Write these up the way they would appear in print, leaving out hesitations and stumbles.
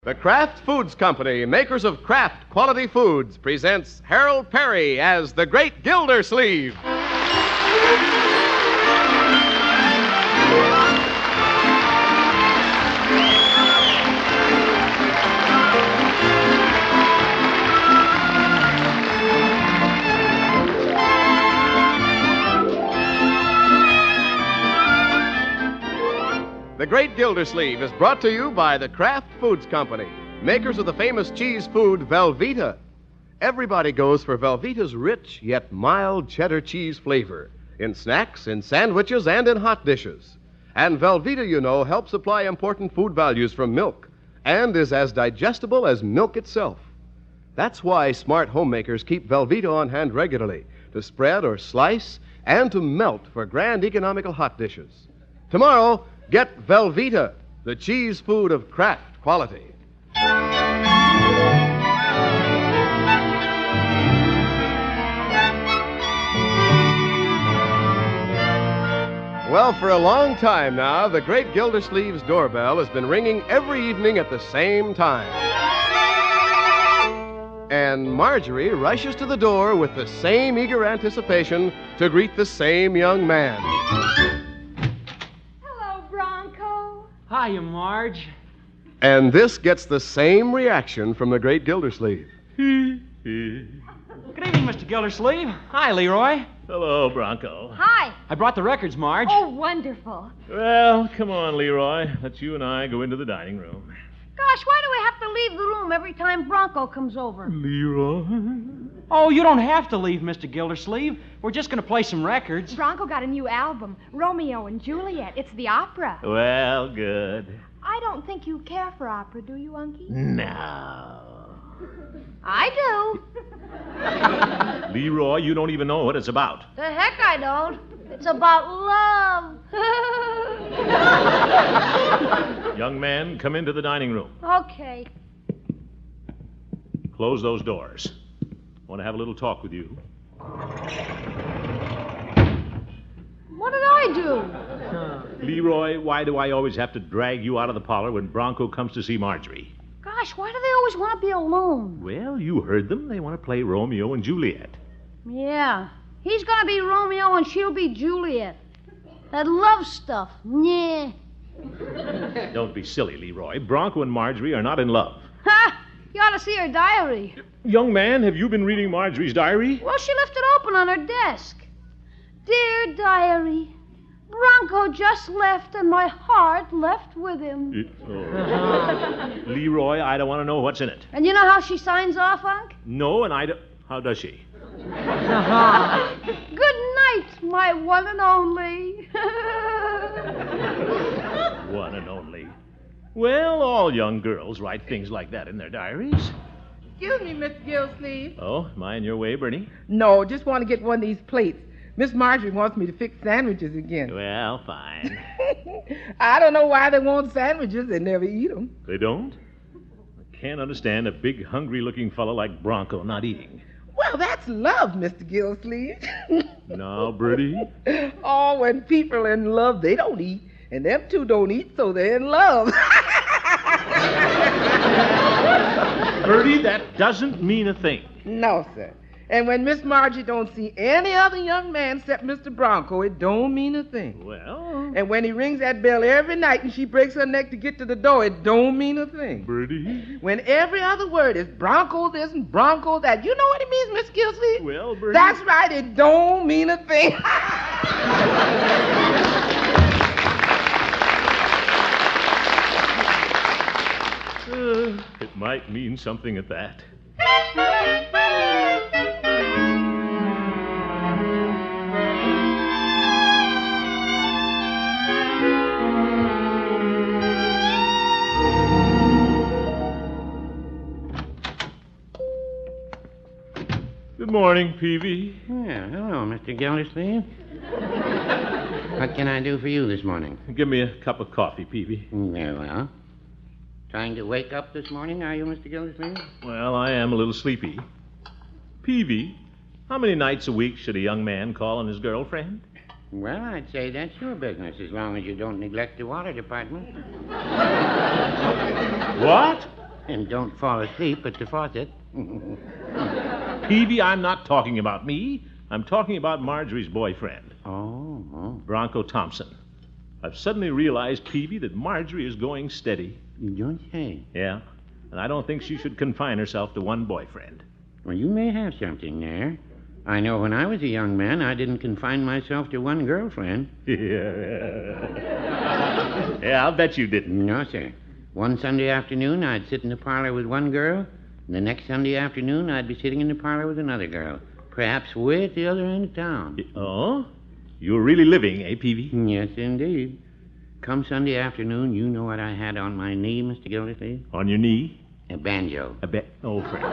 The Kraft Foods Company, makers of Kraft Quality Foods, presents Harold Perry as the Great Gildersleeve. The Great Gildersleeve is brought to you by the Kraft Foods Company, makers of the famous cheese food Velveeta. Everybody goes for Velveeta's rich yet mild cheddar cheese flavor in snacks, in sandwiches, and in hot dishes. And Velveeta, you know, helps supply important food values from milk and is as digestible as milk itself. That's why smart homemakers keep Velveeta on hand regularly to spread or slice and to melt for grand economical hot dishes. Tomorrow, get Velveeta, the cheese food of Kraft quality. Well, for a long time now, the Great Gildersleeve's doorbell has been ringing every evening at the same time. And Marjorie rushes to the door with the same eager anticipation to greet the same young man. Hiya, Marge. And this gets the same reaction from the Great Gildersleeve. Good evening, Mr. Gildersleeve. Hi, Leroy. Hello, Bronco. Hi. I brought the records, Marge. Oh, wonderful. Well, come on, Leroy. Let's you and I go into the dining room. Gosh, why do we have to leave the room every time Bronco comes over? Leroy? Oh, you don't have to leave, Mr. Gildersleeve. We're just going to play some records. Bronco got a new album, Romeo and Juliet. It's the opera. Well, good. I don't think you care for opera, do you, Unky? No. I do. Leroy, you don't even know what it's about. The heck I don't. It's about love. Young man, come into the dining room. Okay. Close those doors. Want to have a little talk with you. What did I do? Leroy, why do I always have to drag you out of the parlor when Bronco comes to see Marjorie? Gosh, why do they always want to be alone? Well, you heard them. They want to play Romeo and Juliet. Yeah. He's going to be Romeo and she'll be Juliet. That love stuff. Yeah. Don't be silly, Leroy. Bronco and Marjorie are not in love. Ha! You ought to see her diary. Young man, have you been reading Marjorie's diary? Well, she left it open on her desk. Dear diary, Bronco just left and my heart left with him. Leroy, I don't want to know what's in it. And you know how she signs off, Unc? No, and I don't... How does she? Good night, my one and only. One and only. Well, all young girls write things like that in their diaries. Excuse me, Mr. Gildersleeve. Oh, am I in your way, Bernie? No, just want to get one of these plates. Miss Marjorie wants me to fix sandwiches again. Well, fine. I don't know why they want sandwiches. They never eat them. They don't? I can't understand a big, hungry-looking fellow like Bronco not eating. Well, that's love, Mr. Gildersleeve. Now, Bertie? Oh, when people are in love, they don't eat. And them two don't eat, so they're in love. Bertie, that doesn't mean a thing. No, sir. And when Miss Margie don't see any other young man except Mr. Bronco, it don't mean a thing. Well... And when he rings that bell every night and she breaks her neck to get to the door, it don't mean a thing. Bertie? When every other word is Bronco this and Bronco that, you know what it means, Miss Gildersleeve? Well, Bertie... That's right, it don't mean a thing. It might mean something at that. Good morning, Peavy. Yeah, hello, Mr. Gildersleeve. What can I do for you this morning? Give me a cup of coffee, Peavy. Very well. Trying to wake up this morning, are you, Mr. Gildersleeve? Well, I am a little sleepy. Peavy, how many nights a week should a young man call on his girlfriend? Well, I'd say that's your business, as long as you don't neglect the water department. What? And don't fall asleep at the faucet. Peavy, I'm not talking about me. I'm talking about Marjorie's boyfriend, Oh. Bronco Thompson. I've suddenly realized, Peavy, that Marjorie is going steady. You don't say. Yeah, and I don't think she should confine herself to one boyfriend. Well, you may have something there. I know when I was a young man, I didn't confine myself to one girlfriend. Yeah, I'll bet you didn't. No, sir. One Sunday afternoon, I'd sit in the parlor with one girl, and the next Sunday afternoon, I'd be sitting in the parlor with another girl, perhaps way at the other end of town. Oh? You were really living, eh, Peavy? Yes, indeed. Come Sunday afternoon, you know what I had on my knee, Mr. Gildersleeve? On your knee? A banjo. I bet. Oh, Frank.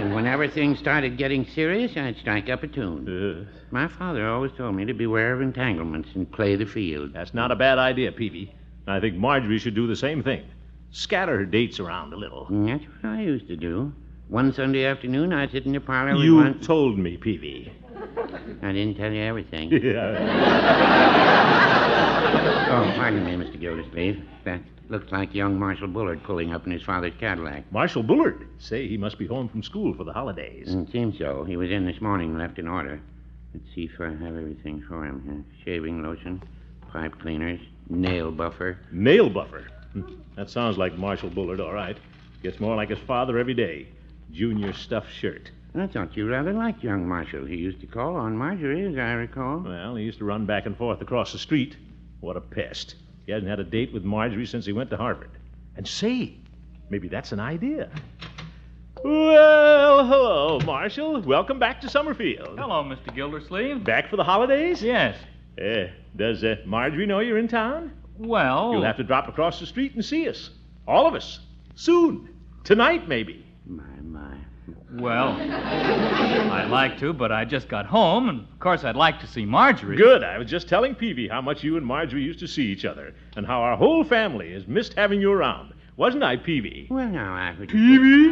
And whenever things started getting serious, I'd strike up a tune. My father always told me to beware of entanglements and play the field. That's not a bad idea, Peavy. I think Marjorie should do the same thing. Scatter her dates around a little. And that's what I used to do. One Sunday afternoon, I'd sit in the parlor with You one... told me, Peavy. I didn't tell you everything. Yeah. Oh, pardon me, Mr. Gildersleeve. That looks like young Marshal Bullard pulling up in his father's Cadillac. Marshal Bullard. Say, he must be home from school for the holidays. It seems so. He was in this morning and left an order. Let's see if I have everything for him. Shaving lotion, pipe cleaners, nail buffer. Nail buffer. That sounds like Marshal Bullard, all right. Gets more like his father every day. Junior stuffed shirt. I thought you rather liked young Marshal. He used to call on Marjorie, as I recall. Well, he used to run back and forth across the street. What a pest. He hasn't had a date with Marjorie since he went to Harvard. And say, maybe that's an idea. Well, hello, Marshal. Welcome back to Summerfield. Hello, Mr. Gildersleeve. Back for the holidays? Yes. Does Marjorie know you're in town? Well... You'll have to drop across the street and see us. All of us. Soon. Tonight, maybe. My. Well, I'd like to, but I just got home, and of course I'd like to see Marjorie. Good. I was just telling Peavy how much you and Marjorie used to see each other, and how our whole family has missed having you around. Wasn't I, Peavy? Well, now, I would... Peavy?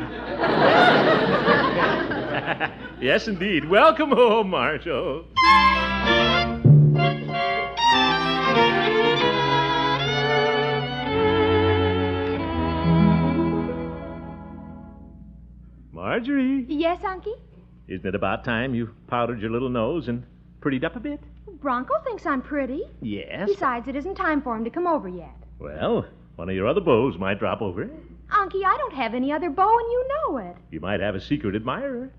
Yes, indeed. Welcome home, Marshal. Marjorie, Yes, Unky? isn't it about time you powdered your little nose and prettied up a bit? Bronco thinks I'm pretty. Yes. Besides, it isn't time for him to come over yet. Well, one of your other beaux might drop over. Unky, I don't have any other beau, and you know it. You might have a secret admirer.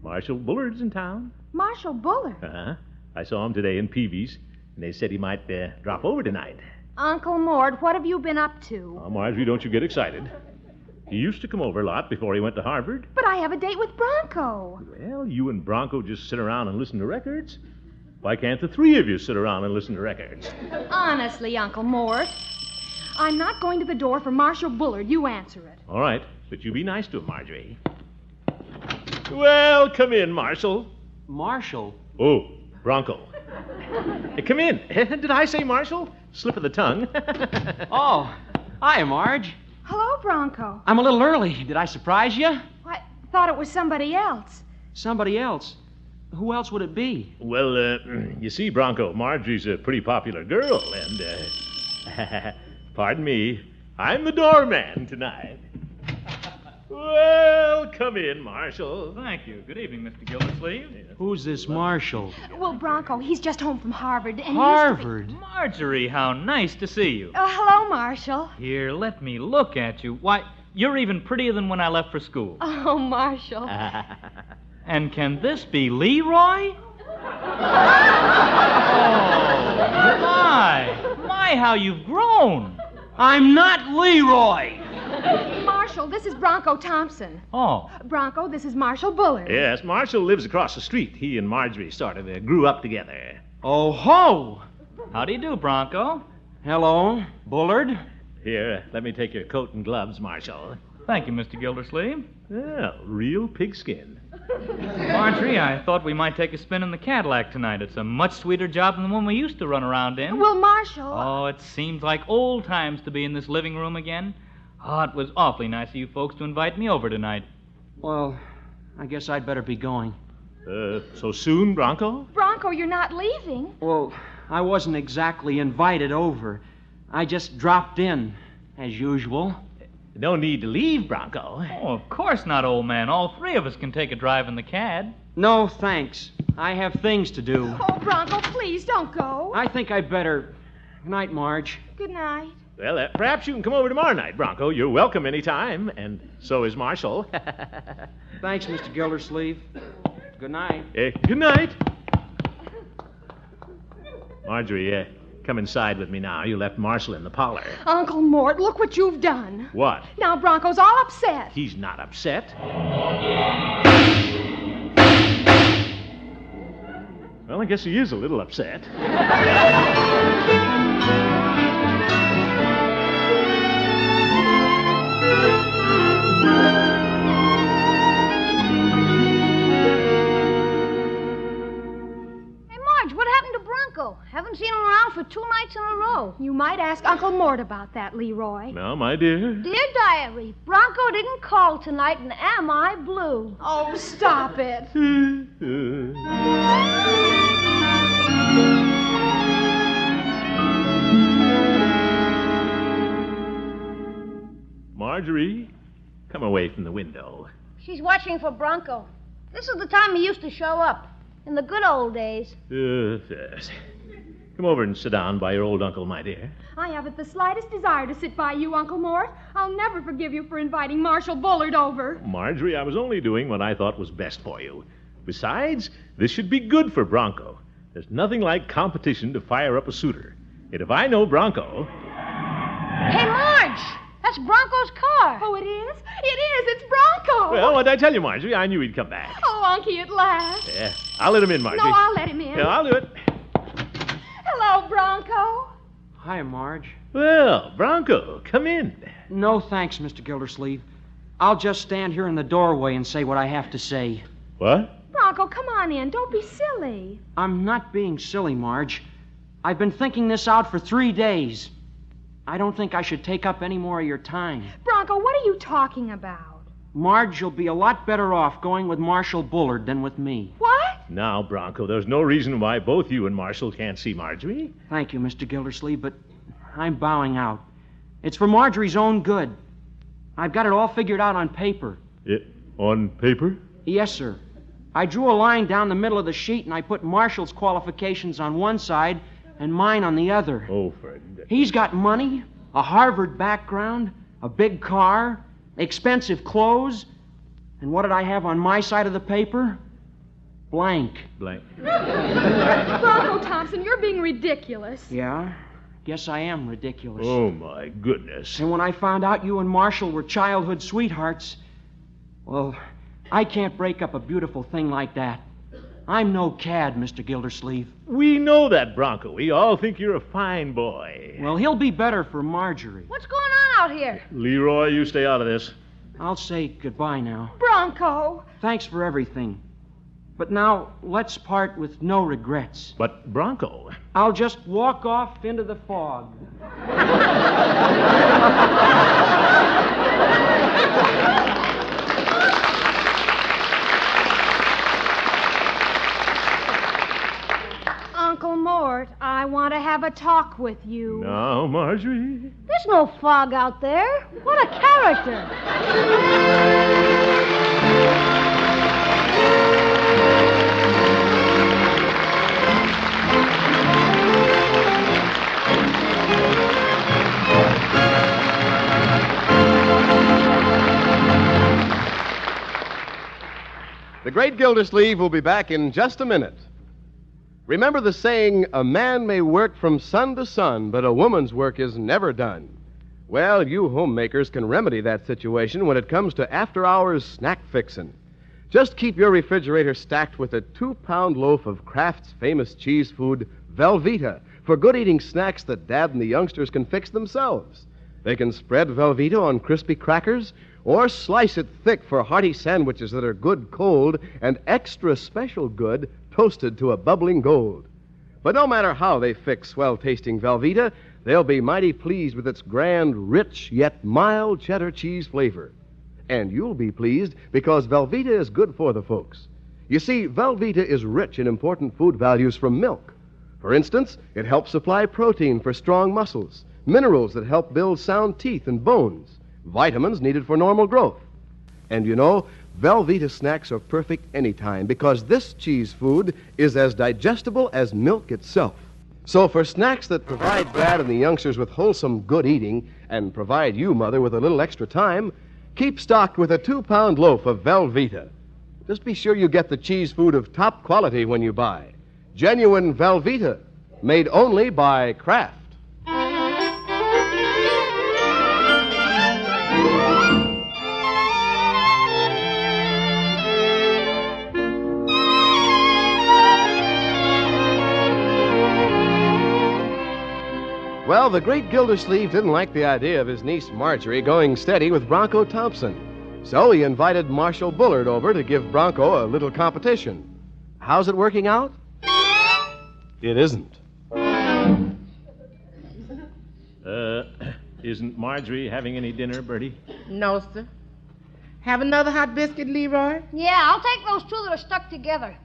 Marshal Bullard's in town. Marshal Bullard. Uh-huh. I saw him today in Peavy's, and they said he might drop over tonight. Uncle Mort, what have you been up to? Oh, Marjorie, don't you get excited. He used to come over a lot before he went to Harvard. But I have a date with Bronco. Well, you and Bronco just sit around and listen to records. Why can't the three of you sit around and listen to records? Honestly, Uncle Mort, I'm not going to the door for Marshal Bullard. You answer it. All right, but you be nice to him, Marjorie. Well, come in, Marshal. Marshal? Oh, Bronco. Hey, come in. Did I say Marshal? Slip of the tongue. Oh, hi, Marge. Hello, Bronco. I'm a little early. Did I surprise you? I thought it was somebody else. Somebody else. Who else would it be? Well, you see, Bronco, Marjorie's a pretty popular girl, and, pardon me, I'm the doorman tonight. Well, come in, Marshal. Thank you. Good evening, Mr. Gildersleeve. Who's this Marshal? Well, Bronco, he's just home from Harvard, and Harvard? Marjorie, how nice to see you. Hello, Marshal. Here, let me look at you. Why, you're even prettier than when I left for school. Oh, Marshal. And can this be Leroy? My, how you've grown. I'm not Leroy. Marshal, this is Bronco Thompson. Oh, Bronco, this is Marshal Bullard. Yes, Marshal lives across the street. He and Marjorie sort of grew up together. Oh, ho. how do you do, Bronco? Hello, Bullard. Here, let me take your coat and gloves, Marshal. Thank you, Mr. Gildersleeve. Well, real pigskin. Marjorie, I thought we might take a spin in the Cadillac tonight. It's a much sweeter job than the one we used to run around in. Well, Marshal. Oh, it seems like old times to be in this living room again. Oh, it was awfully nice of you folks to invite me over tonight. Well, I guess I'd better be going. So soon, Bronco? Bronco, you're not leaving. Well, I wasn't exactly invited over. I just dropped in. as usual. No need to leave, Bronco. Oh, of course not, old man. All three of us can take a drive in the cad. No, thanks. I have things to do. Oh, Bronco, please don't go. I think I better. Good night, Marge. Good night. Well, perhaps you can come over tomorrow night, Bronco. You're welcome any time, and so is Marshall. Thanks, Mr. Gildersleeve. Good night. Good night. Marjorie, come inside with me now. You left Marshall in the parlor. Uncle Mort, look what you've done. What? Now Bronco's all upset. He's not upset. Well, I guess he is a little upset. Haven't seen him around for 2 nights in a row. You might ask Uncle Mort about that, Leroy. Now, my dear. Dear Diary, Bronco didn't call tonight, and am I blue? Oh, stop it. Marjorie, come away from the window. She's watching for Bronco. This is the time he used to show up. In the good old days. Yes. Come over and sit down by your old uncle, my dear. I haven't the slightest desire to sit by you, Uncle Mort. I'll never forgive you for inviting Marshal Bullard over. Marjorie, I was only doing what I thought was best for you. Besides, this should be good for Bronco. There's nothing like competition to fire up a suitor. And if I know Bronco... Hey, Marge! That's Bronco's car. Oh, it is? It is. It's Bronco. Well, what did I tell you, Marjorie? I knew he'd come back. Oh, Unky, at last. Yeah, I'll let him in, Marjorie. No, I'll let him in. Yeah, I'll do it. Hello, Bronco. Hi, Marge. Well, Bronco, come in. No, thanks, Mr. Gildersleeve. I'll just stand here in the doorway and say what I have to say. What? Bronco, come on in. Don't be silly. I'm not being silly, Marge. I've been thinking this out for 3 days. I don't think I should take up any more of your time. Bronco, what are you talking about? Marge, you'll be a lot better off going with Marshal Bullard than with me. What? Now, Bronco, there's no reason why both you and Marshall can't see Marjorie. Thank you, Mr. Gildersleeve, but I'm bowing out. It's for Marjorie's own good. I've got it all figured out on paper. On paper? Yes, sir. I drew a line down the middle of the sheet, and I put Marshall's qualifications on one side and mine on the other. Oh, Fred. He's got money, a Harvard background, a big car, expensive clothes, and what did I have on my side of the paper? Blank. Bronco Thompson, you're being ridiculous. Yeah? Guess I am ridiculous. Oh, my goodness. And when I found out you and Marshall were childhood sweethearts, well, I can't break up a beautiful thing like that. I'm no cad, Mr. Gildersleeve. We know that, Bronco. We all think you're a fine boy. Well, he'll be better for Marjorie. What's going on out here? Leroy, you stay out of this. I'll say goodbye now. Bronco. Thanks for everything. But now, let's part with no regrets. But, Bronco... I'll just walk off into the fog. Uncle Mort, I want to have a talk with you. Now, Marjorie... There's no fog out there. What a character. The Great Gildersleeve will be back in just a minute. Remember the saying, a man may work from sun to sun, but a woman's work is never done. Well, you homemakers can remedy that situation when it comes to after-hours snack fixin'. Just keep your refrigerator stacked with a 2-pound loaf of Kraft's famous cheese food, Velveeta, for good-eating snacks that Dad and the youngsters can fix themselves. They can spread Velveeta on crispy crackers or slice it thick for hearty sandwiches that are good cold and extra special good toasted to a bubbling gold. But no matter how they fix swell-tasting Velveeta, they'll be mighty pleased with its grand, rich, yet mild cheddar cheese flavor. And you'll be pleased because Velveeta is good for the folks. You see, Velveeta is rich in important food values from milk. For instance, it helps supply protein for strong muscles, minerals that help build sound teeth and bones, vitamins needed for normal growth. And you know, Velveeta snacks are perfect anytime because this cheese food is as digestible as milk itself. So for snacks that provide Dad and the youngsters with wholesome good eating and provide you, Mother, with a little extra time, keep stocked with a 2-pound loaf of Velveeta. Just be sure you get the cheese food of top quality when you buy. Genuine Velveeta, made only by Kraft. Well, the great Gildersleeve didn't like the idea of his niece Marjorie going steady with Bronco Thompson. So he invited Marshal Bullard over to give Bronco a little competition. How's it working out? It isn't. Isn't Marjorie having any dinner, Bertie? No, sir. Have another hot biscuit, Leroy? Yeah, I'll take those two that are stuck together.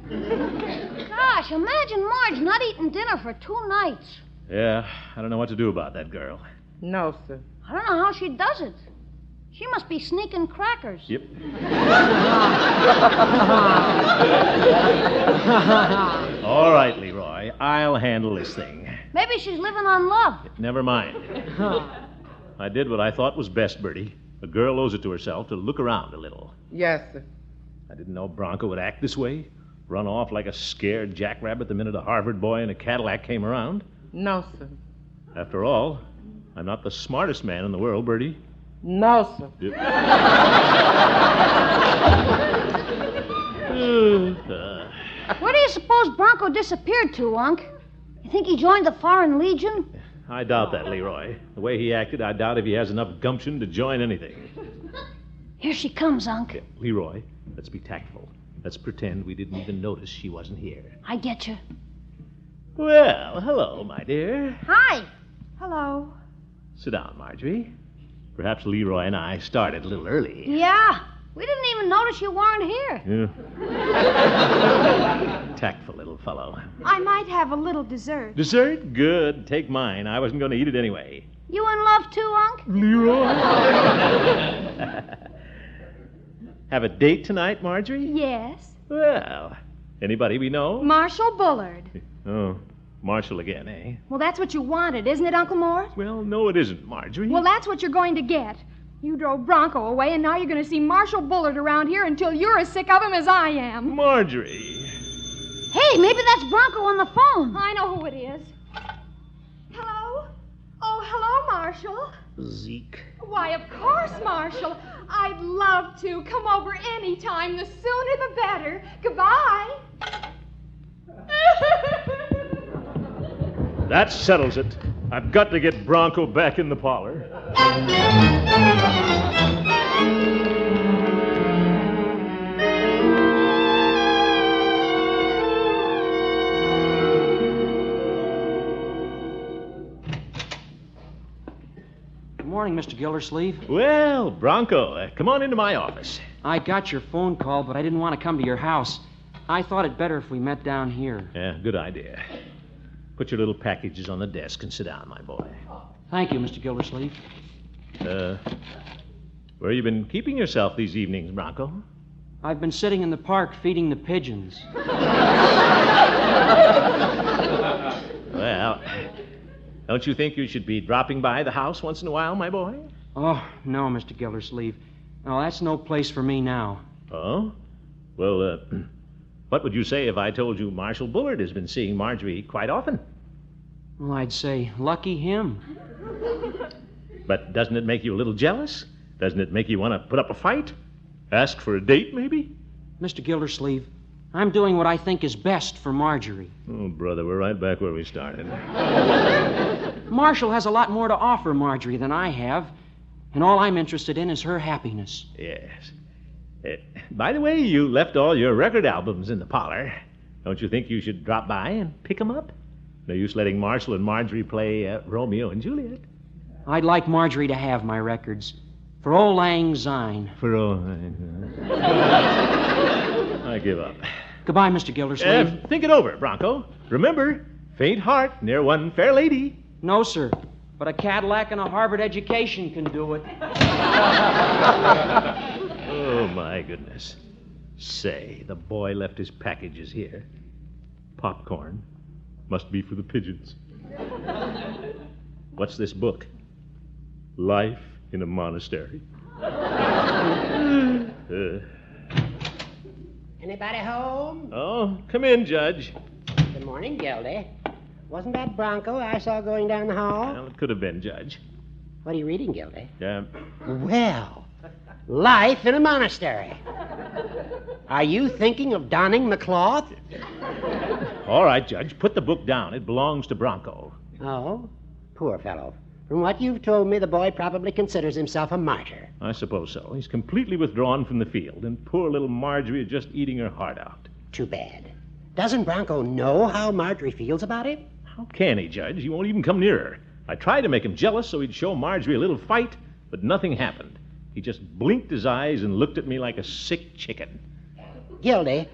Gosh, imagine Marge not eating dinner for 2 nights. Yeah, I don't know what to do about that girl. No, sir. I don't know how she does it. She must be sneaking crackers. Yep. All right, Leroy. I'll handle this thing. Maybe she's living on love. Never mind. I did what I thought was best, Bertie. A girl owes it to herself to look around a little. Yes, sir. I didn't know Bronco would act this way. Run off like a scared jackrabbit the minute a Harvard boy in a Cadillac came around. No, sir. After all, I'm not the smartest man in the world, Bertie. No, sir. Where do you suppose Bronco disappeared to, Unc? You think he joined the Foreign Legion? I doubt that, Leroy. The way he acted, I doubt if he has enough gumption to join anything. Here she comes, Unc. Leroy, let's be tactful. Let's pretend we didn't even notice she wasn't here. I get you. Well, hello, my dear. Hi. Hello. Sit down, Marjorie. Perhaps Leroy and I started a little early. Yeah. We didn't even notice you weren't here. Yeah. Tactful little fellow. I might have a little dessert. Dessert? Good. Take mine. I wasn't going to eat it anyway. You in love too, Unc? Leroy. Have a date tonight, Marjorie? Yes. Well, anybody we know? Marshal Bullard. Oh, Marshall again, eh? Well, that's what you wanted, isn't it, Uncle Mort? Well, no, it isn't, Marjorie. Well, that's what you're going to get. You drove Bronco away, and now you're going to see Marshal Bullard around here until you're as sick of him as I am. Marjorie. Hey, maybe that's Bronco on the phone. I know who it is. Hello? Oh, hello, Marshal. Zeke. Why, of course, Marshal. I'd love to. Come over any time. The sooner the better. Goodbye. That settles it. I've got to get Bronco back in the parlor. Good morning, Mr. Gildersleeve. Well, Bronco, come on into my office. I got your phone call, but I didn't want to come to your house. I thought it better if we met down here. Yeah, good idea. Put your little packages on the desk and sit down, my boy. Thank you, Mr. Gildersleeve. Where you been keeping yourself these evenings, Bronco? I've been sitting in the park feeding the pigeons. Well, don't you think you should be dropping by the house once in a while, my boy? Oh, no, Mr. Gildersleeve. No, that's no place for me now. Oh? Well, what would you say if I told you Marshal Bullard has been seeing Marjorie quite often? Well, I'd say, lucky him. But doesn't it make you a little jealous? Doesn't it make you want to put up a fight? Ask for a date, maybe? Mr. Gildersleeve, I'm doing what I think is best for Marjorie. Oh, brother, we're right back where we started. Marshall has a lot more to offer Marjorie than I have, and all I'm interested in is her happiness. Yes. By the way, you left all your record albums in the parlor. Don't you think you should drop by and pick them up? No use letting Marshall and Marjorie play Romeo and Juliet. I'd like Marjorie to have my records. For Auld Lang Syne. For all... I give up. Goodbye, Mr. Gildersleeve. Think it over, Bronco. Remember, faint heart near one fair lady. No, sir. But a Cadillac and a Harvard education can do it. Oh, my goodness. Say, the boy left his packages here. Popcorn. Must be for the pigeons. What's this book? Life in a Monastery. Anybody home? Oh, come in, Judge. Good morning, Gildy. Wasn't that Bronco I saw going down the hall? Well, it could have been, Judge. What are you reading, Gildy? Well, Life in a Monastery. Are you thinking of donning the cloth? all right, Judge. Put the book down. It belongs to Bronco. Oh, poor fellow. From what you've told me, the boy probably considers himself a martyr. I suppose so. He's completely withdrawn from the field, and poor little Marjorie is just eating her heart out. Too bad. Doesn't Bronco know how Marjorie feels about him? How can he, Judge? He won't even come near her. I tried to make him jealous so he'd show Marjorie a little fight, but nothing happened. He just blinked his eyes and looked at me like a sick chicken. Gildy,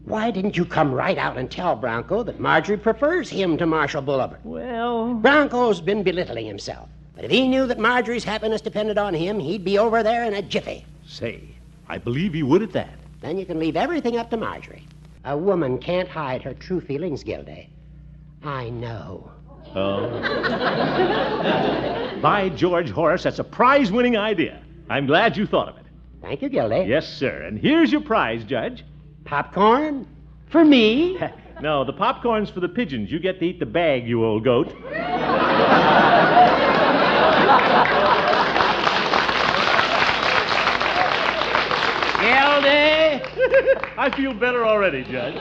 why didn't you come right out and tell Bronco that Marjorie prefers him to Marshal Bullard? Well, Bronco's been belittling himself. But if he knew that Marjorie's happiness depended on him, he'd be over there in a jiffy. say, I believe he would at that. Then you can leave everything up to Marjorie. A woman can't hide her true feelings, Gildy. I know. Oh. By George, Horace, that's a prize-winning idea. I'm glad you thought of it. Thank you, Gildy. Yes, sir. And here's your prize, Judge. Popcorn? For me? No, the popcorn's for the pigeons. You get to eat the bag, you old goat. Gildy! I feel better already, Judge.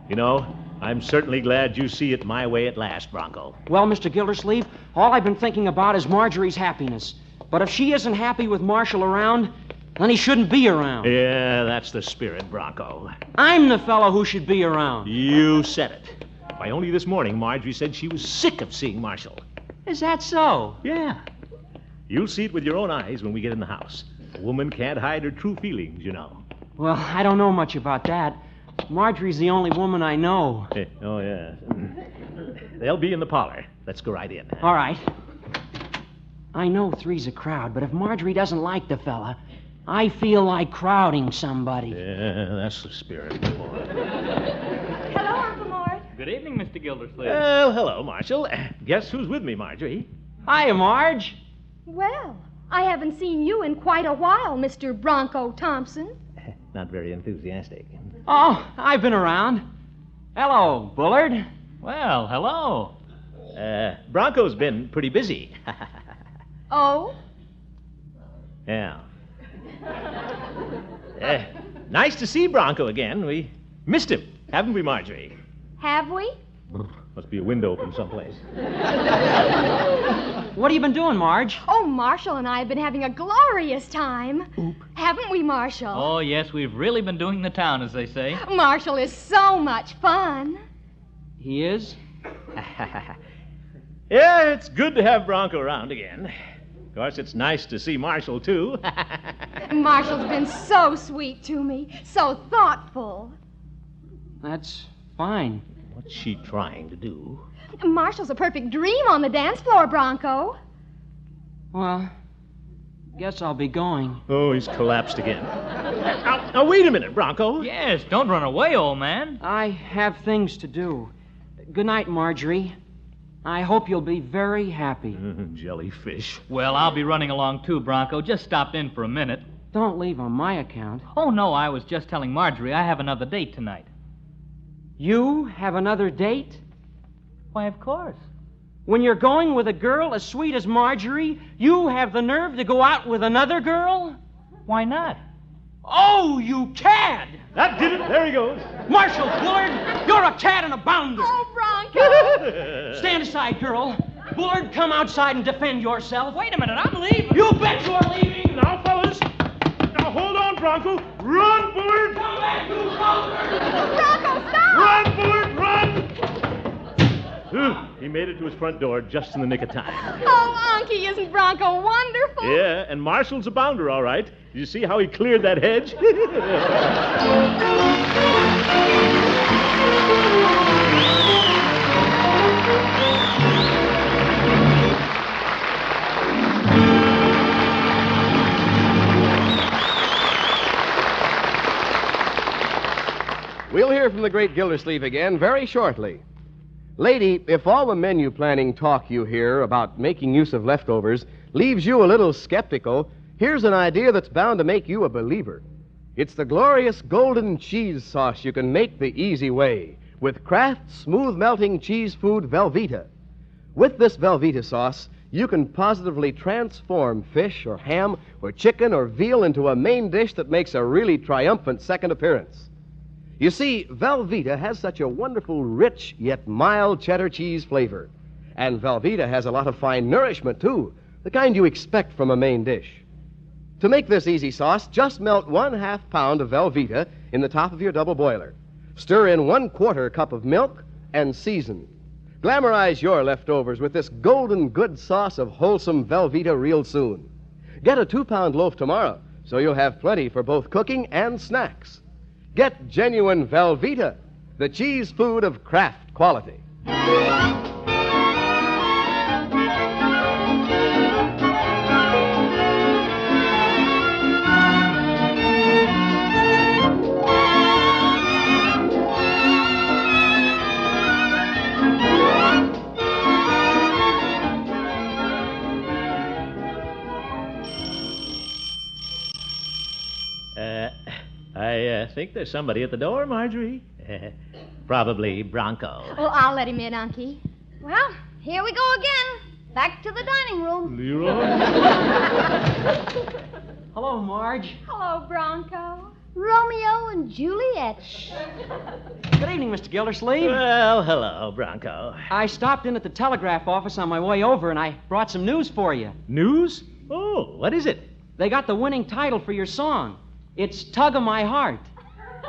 You know, I'm certainly glad you see it my way at last, Bronco. Well, Mr. Gildersleeve, all I've been thinking about is Marjorie's happiness. But if she isn't happy with Marshall around, then he shouldn't be around. Yeah, that's the spirit, Bronco. I'm the fellow who should be around. You said it. Why, only this morning, Marjorie said she was sick of seeing Marshall. Is that so? Yeah. You'll see it with your own eyes when we get in the house. A woman can't hide her true feelings, you know. Well, I don't know much about that. Marjorie's the only woman I know. Oh, yeah. They'll be in the parlor. Let's go right in. All right. I know three's a crowd, but if Marjorie doesn't like the fella, I feel like crowding somebody. Yeah, that's the spirit. Hello, Uncle Mort. Good evening, Mr. Gildersleeve. Well, hello, Marshall. Guess who's with me, Marjorie? Hiya, Marge. Well, I haven't seen you in quite a while, Mr. Bronco Thompson. Not very enthusiastic. Oh, I've been around. Hello, Bullard. Well, hello. Bronco's been pretty busy. Oh? Yeah. Nice to see Bronco again. We missed him, haven't we, Marjorie? Have we? Must be a window open someplace. What have you been doing, Marge? Oh, Marshall and I have been having a glorious time. Oop. Haven't we, Marshall? Oh, yes, we've really been doing the town, as they say. Marshall is so much fun. He is? Yeah, it's good to have Bronco around again. Of course, it's nice to see Marshall, too. Marshall's been so sweet to me, so thoughtful. That's fine. What's she trying to do? Marshall's a perfect dream on the dance floor, Bronco. Well, guess I'll be going. Oh, he's collapsed again. Now, wait a minute, Bronco. Yes, don't run away, old man. I have things to do. Good night, Marjorie. I hope you'll be very happy. Jellyfish. Well, I'll be running along too, Bronco. Just stopped in for a minute. Don't leave on my account. Oh, no, I was just telling Marjorie I have another date tonight. You have another date? Why, of course. When you're going with a girl as sweet as Marjorie, you have the nerve to go out with another girl? Why not? Oh, you cad! That did it. There he goes. Marshall Bullard, you're a cad and a bounder. Oh, Bronco! Stand aside, girl. Bullard, come outside and defend yourself. Wait a minute, I'm leaving. You bet you're leaving. Now, fellas. Now, hold on, Bronco. Run, Bullard. Come back, you bounder. Bronco, stop! Run, Bullard, run. He made it to his front door just in the nick of time. Oh, Unky, isn't Bronco wonderful? Yeah, and Marshall's a bounder, all right. You see how he cleared that hedge? We'll hear from the great Gildersleeve again very shortly. Lady, if all the menu planning talk you hear about making use of leftovers leaves you a little skeptical, here's an idea that's bound to make you a believer. It's the glorious golden cheese sauce you can make the easy way with Kraft's smooth-melting cheese food Velveeta. With this Velveeta sauce, you can positively transform fish or ham or chicken or veal into a main dish that makes a really triumphant second appearance. You see, Velveeta has such a wonderful, rich, yet mild cheddar cheese flavor. And Velveeta has a lot of fine nourishment, too, the kind you expect from a main dish. To make this easy sauce, just melt 1/2 pound of Velveeta in the top of your double boiler. Stir in 1/4 cup of milk and season. Glamorize your leftovers with this golden good sauce of wholesome Velveeta real soon. Get a 2-pound loaf tomorrow, so you'll have plenty for both cooking and snacks. Get genuine Velveeta, the cheese food of Kraft quality. I think there's somebody at the door, Marjorie. Probably Bronco. Well, I'll let him in, Unky. Well, here we go again. Back to the dining room. Leroy? Hello, Marge. Hello, Bronco. Romeo and Juliet. Good evening, Mr. Gildersleeve. Well, hello, Bronco. I stopped in at the telegraph office on my way over, and I brought some news for you. News? Oh, what is it? They got the winning title for your song. It's Tug of My Heart.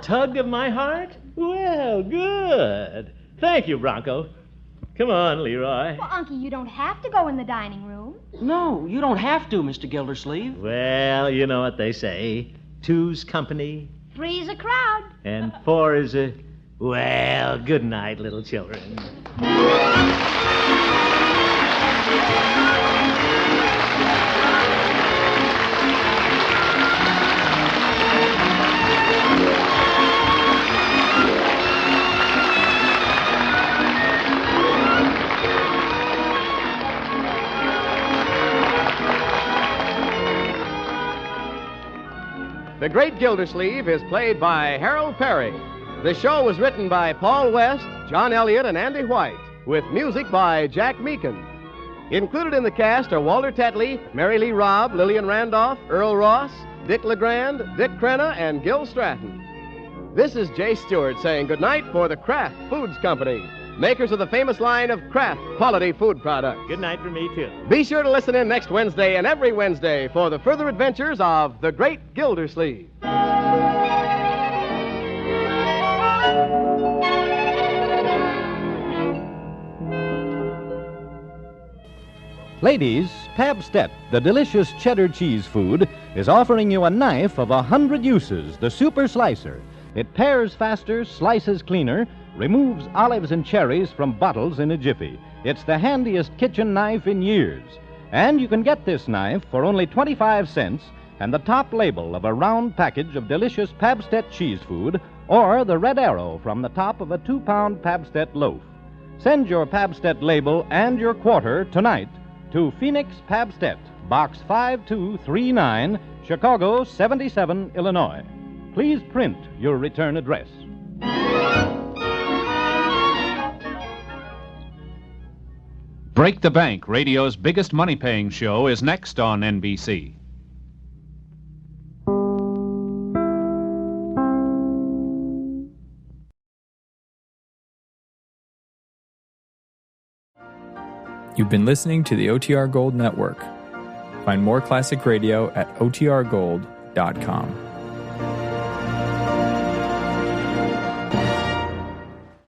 Tug of My Heart? Well, good. Thank you, Bronco. Come on, Leroy. Well, Unky, you don't have to go in the dining room. No, you don't have to, Mr. Gildersleeve. Well, you know what they say. 2's company, 3's a crowd. and 4 is a... Well, good night, little children. The Great Gildersleeve is played by Harold Perry. The show was written by Paul West, John Elliott, and Andy White, with music by Jack Meakin. Included in the cast are Walter Tetley, Mary Lee Robb, Lillian Randolph, Earl Ross, Dick LeGrand, Dick Crenna, and Gil Stratton. This is Jay Stewart saying goodnight for the Kraft Foods Company, makers of the famous line of Kraft quality food products. Good night for me, too. Be sure to listen in next Wednesday and every Wednesday for the further adventures of the Great Gildersleeve. Ladies, Pabstet, the delicious cheddar cheese food, is offering you a knife of 100 uses, the Super Slicer. It pares faster, slices cleaner, removes olives and cherries from bottles in a jiffy. It's the handiest kitchen knife in years. And you can get this knife for only 25 cents and the top label of a round package of delicious Pabstet cheese food or the red arrow from the top of a 2-pound Pabstet loaf. Send your Pabstet label and your quarter tonight to Phoenix Pabstet, Box 5239, Chicago 77, Illinois. Please print your return address. Break the Bank, radio's biggest money-paying show, is next on NBC. You've been listening to the OTR Gold Network. Find more classic radio at otrgold.com.